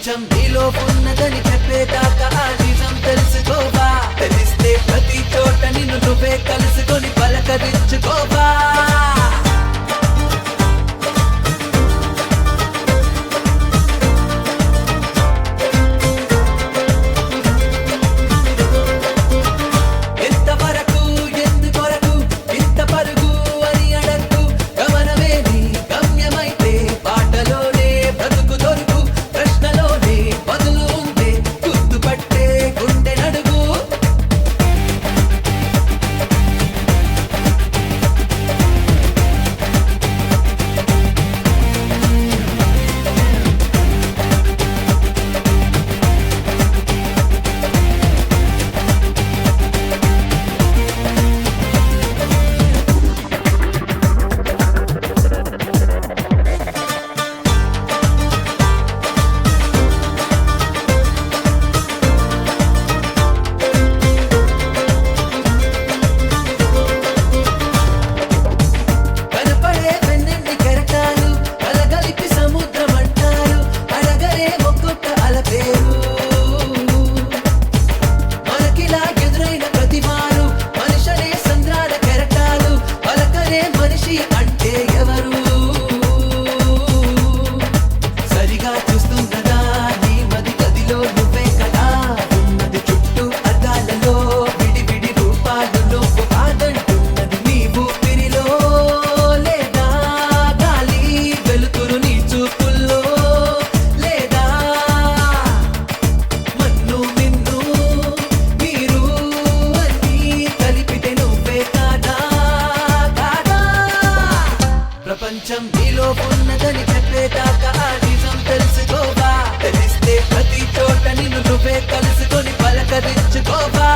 ప్రపంచం నీలో ఉన్నదని చెప్పేదాకా ఆ నిజం తెలుసుకోవా. తెలిస్తే ప్రతి చోట నిన్ను నువ్వే కలుసుకొని పలకరించుకోవా. ఎంతవరకు ఎందుకొరకు ఇంత పరుగు అని అడక్కు. గమనమే నీ గమ్యమైతే పాటలోనే బ్రతుకు దొరుకు. ప్రశ్నలోనే బదులు ఉంటే గుర్తుపట్టే గుండె నడుగు. కనపడే వెన్నెన్ని కెరటాలు కలగలిపి సముద్రం అంటారు. అడగరే ఒక్కొక్క అలపేరు. మనకిలా ఎదురైన ప్రతివారు మనిషనే సంద్రాల కెరటాలు. పలకరే మనిషి అంటే ఎవరు? సరిగా చూస్తుందా నీ మది గదిలో నువ్వే కదా ఉన్నది. చుట్టూ అద్దాలలో విడివిడి రూపాలు నువ్వు కాదంటున్నది. నీవు పిరిలో లేదా గాలి వెలుతురు నీ చూపుల్లో లేదా మన్ను నిన్ను మీరు అన్నీ కలిపితే నువ్వే కాదా కాదా. ప్రపంచం నీలో ఉన్నదని చెప్పేదాకా ఆ నిజం తెలుసుకోవా. తెలిస్తే ప్రతి చోట నిన్ను నువ్వే కలుసుకొని పలకరించుకోవా.